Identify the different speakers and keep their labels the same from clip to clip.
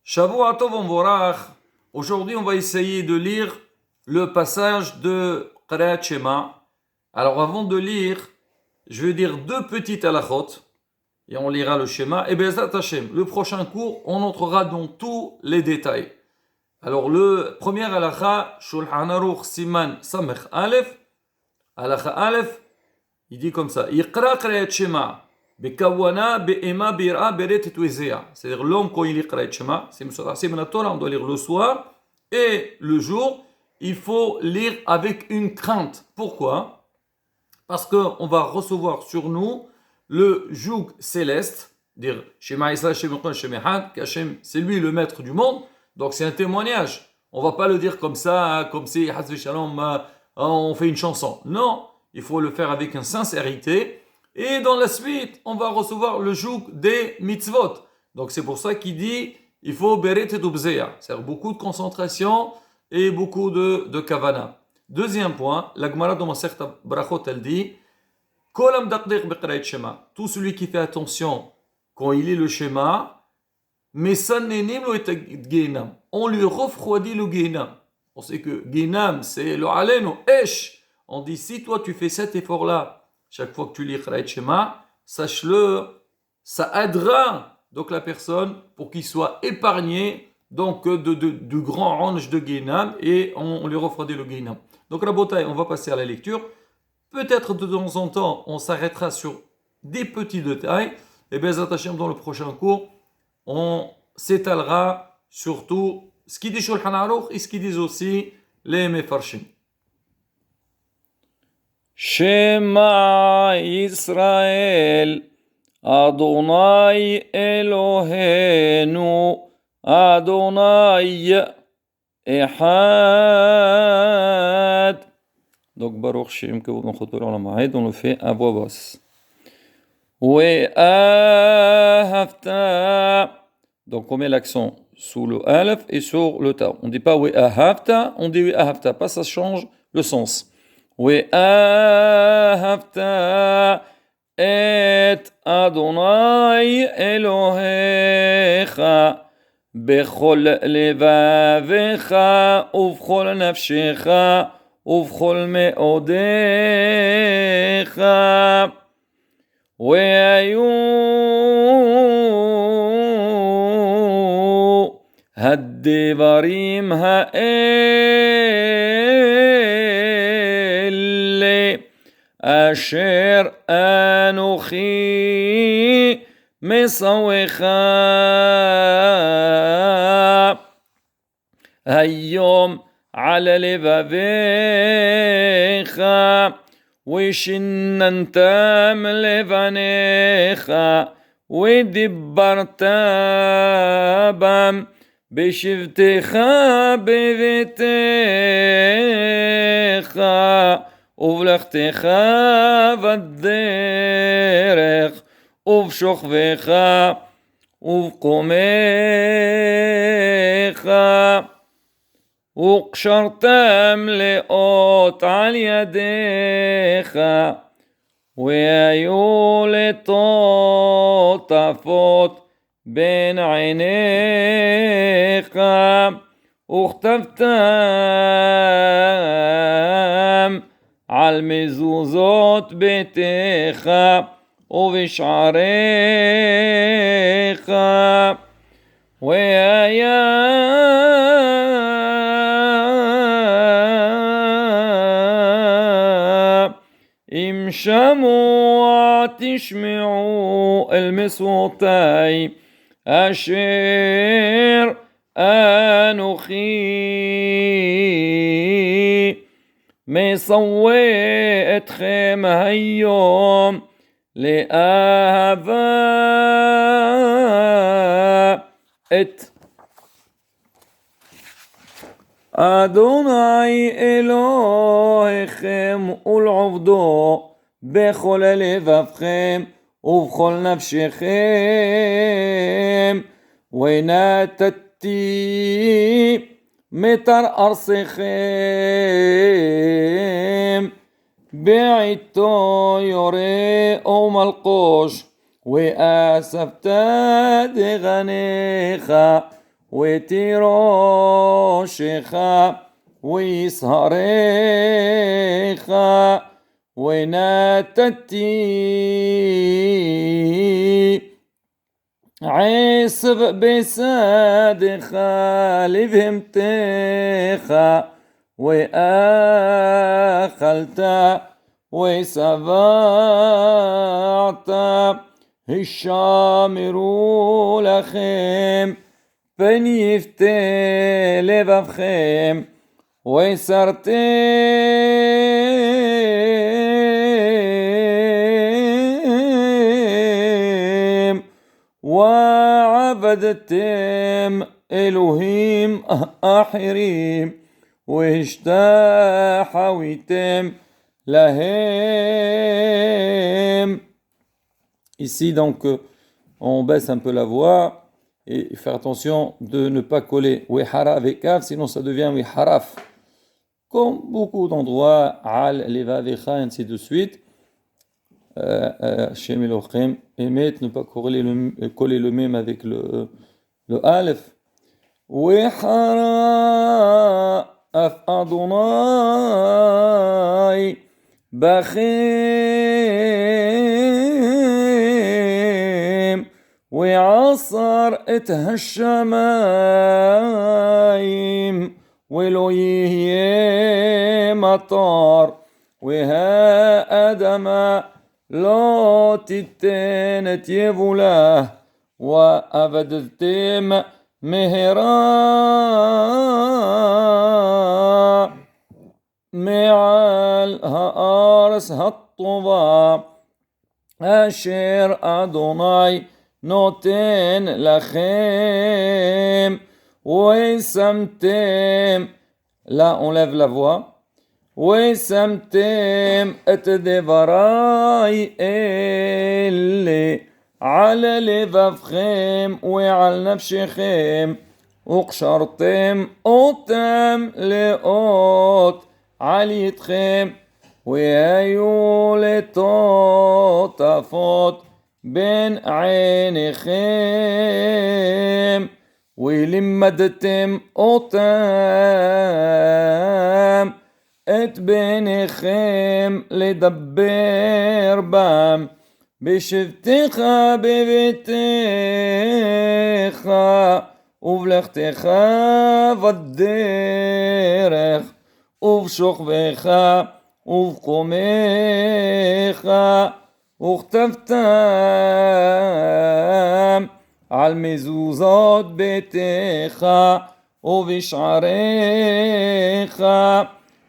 Speaker 1: Shavua Tov Umvorach. Aujourd'hui, on va essayer de lire le passage de Qira'at Shema. Alors, avant de lire, je vais dire deux petites halachot et on lira le schéma. Et Bezat Hashem, le prochain cours, on entrera dans tous les détails. Alors, le premier halacha, Shulchan Aruch Siman Samech Aleph, halacha Aleph, il dit comme ça: Iqra Qira'at Shema. C'est-à-dire l'homme quand il lit Qira'at Shema, c'est la Torah, on doit lire le soir et le jour, il faut lire avec une crainte. Pourquoi? Parce qu'on va recevoir sur nous le joug céleste, dire Shema Israël, Shema Echad, Shema Echad, qu'Hachem c'est lui le maître du monde, donc c'est un témoignage. On va pas le dire comme ça, comme si Hazvi Shalom, on fait une chanson. Non, il faut le faire avec une sincérité. Et dans la suite, on va recevoir le joug des mitzvot. Donc c'est pour ça qu'il dit, il faut beret et ubzeya. C'est-à-dire beaucoup de concentration et beaucoup de kavana. Deuxième point, la Gemara dans Masechta Brachot, elle dit, Kolam daqdiq biqra'at shema. Tout celui qui fait attention quand il lit le schéma, mais ça n'est lo et Gehinam. On lui refroidit le Gehinam. On sait que Gehinam, c'est le aleno, esh. On dit, si toi tu fais cet effort-là, chaque fois que tu lis Qira'at Shema, sache-le, ça aidera donc la personne pour qu'il soit épargné donc du grand range de Gehinam et on lui refroidit le Gehinam. Donc Rabotai, on va passer à la lecture. Peut-être de temps en temps, on s'arrêtera sur des petits détails. Et bien, Zatachem, dans le prochain cours, on s'étalera surtout ce qui dit Shulchan Aruch et ce qui disent aussi les Mefarshim.
Speaker 2: Shema Israël, Adonai Eloheinu, Adonai Echad. Donc Baruch Shem Kavod Mechotor Olam Haed, on le fait à voix basse. We'ahavta. Donc on met l'accent sous le alef et sur le ta. On ne dit pas we'ahavta, on dit we'ahavta. Pas ça change le sens. ואהבת את אדוני אלוהיך בכל לבביך ובכל נפשך ובכל מאודיך והיו הדברים אשר אנוכי מסווך היום על לבביך ושיננתם לבניך ודיברת בם בשבתך בביתך ובלכתך בדרך ובשוכבך ובקומך וקשרתם לאות על ידיך והיו לטוטפות בין עיניך וכתבתם על מזוזות ביתך ובשעריך והיה אם שמוע תשמעו אל מסורתי אשר אנוכי מסווה אתכם היום לאהבה את אדוני אלוהיכם ולעובדו בכל לבבכם ובכל נפשכם ונתתי מטר ארצכם בעיתו יורה ומלקוש ואספת דגניך وتيروشך ويسهريך ونتتي عصب بسادخ لفهمتخ وأخلت وسبعت الشامروا לכם פן יפתה לבבכם וסרתם وعبدتم אלוהים אחרים והשתחוויתם لهم. Ici donc on baisse un peu la voix et faire attention de ne pas coller wihara avec kaf, sinon ça devient wiharaf. Comme beaucoup d'endroits, al, leva, vecha, ainsi de suite. Shem Elohim, émet, ne pas coller le même avec le alef. Wihara af Adonai bachem وعصر الشمايم ولو يهي مطر وها أدم لا تتن تيبوله وأبدتم مهرا معال هارس هالطبا أشير أدوناي נותן לכם ושמתם, là on lève la voix, ושמתם את דבריי אלה על לבבכם ועל נפשכם וקשרתם אותם לאות על ידכם והיו לטוטפות בין עיניכם ולימדתם אותם את בניכם לדבר בם בשבתך בביתך ובלכתך בדרך ובשוכבך ובקומך וכתבתם על מזוזות ביתך ובשעריך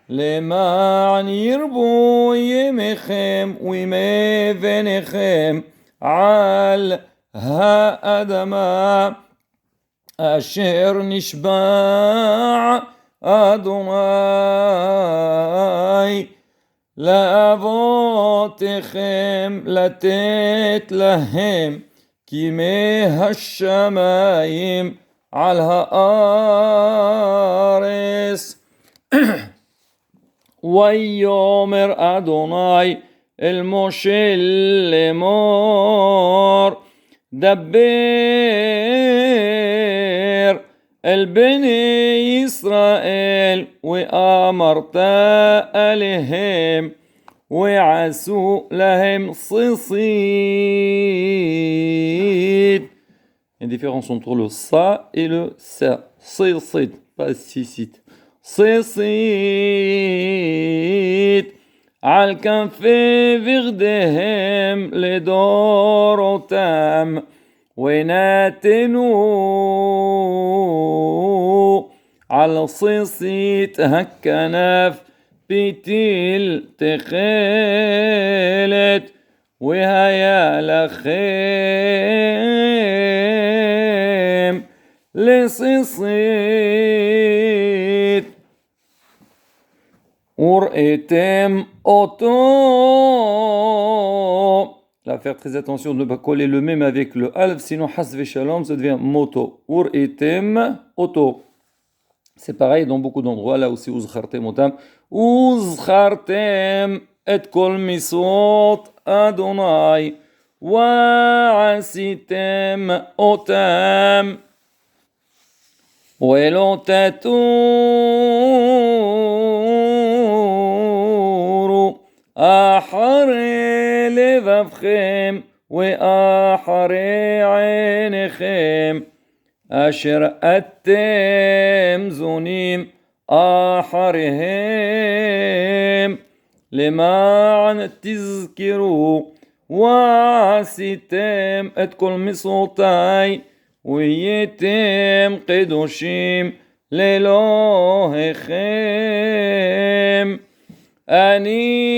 Speaker 2: למען ירבו ימיכם וימי בניכם על האדמה אשר נשבע אדוני לאבותיכם לתת להם כימי השמיים על הארץ. ויאמר אדוני אל משה לאמור דבר אל בני ישראל ואמרת עליהם ועשו להם ציצית. Il y a une différence entre le sa et le sa. Tsitzit, pas sisit. ציצית על כנפי בגדיהם לדורותם ונתנו על ציצית הכנף פיתיל תכלת והיה לכם לציצית וראיתם אותו. Là, faire très attention de ne pas coller le même avec le alf, sinon hasve shalom, ça devient moto. Ur-etem, auto. C'est pareil dans beaucoup d'endroits, là aussi, uzchartem otam. Uzchartem et kol misot Adonai. Wa'asitem otam. ולא תטורו אחרי לבבכם ואחרי עיניכם אשר אתם זונים אחריהם למען תזכרו ועשיתם את כל מצוותיי והייתם קדושים לאלוהיכם אני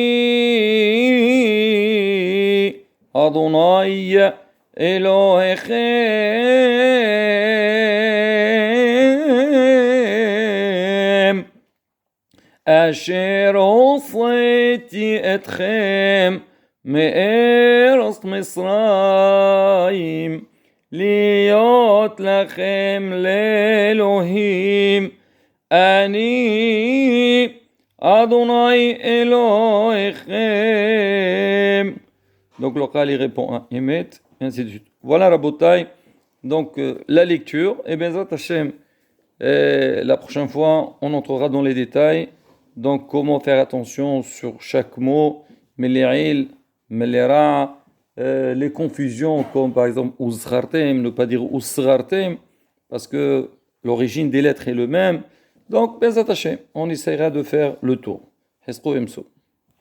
Speaker 2: אדוני אלוהיכם אשר הוצאתי אתכם מארץ מצרים להיות לכם לאלוהים אני אדוני אלוהיכם. Donc le Khali répond à Emet, et ainsi de suite. Voilà Rabotai, donc la lecture, et bien Zat Hashem, la prochaine fois on entrera dans les détails, donc comment faire attention sur chaque mot, Meli'il, Melira, les confusions comme par exemple Uzghartem, ne pas dire Usghartem, parce que l'origine des lettres est le même. Donc, Bezat Hashem, on essaiera de faire le tour. Hesro Emso.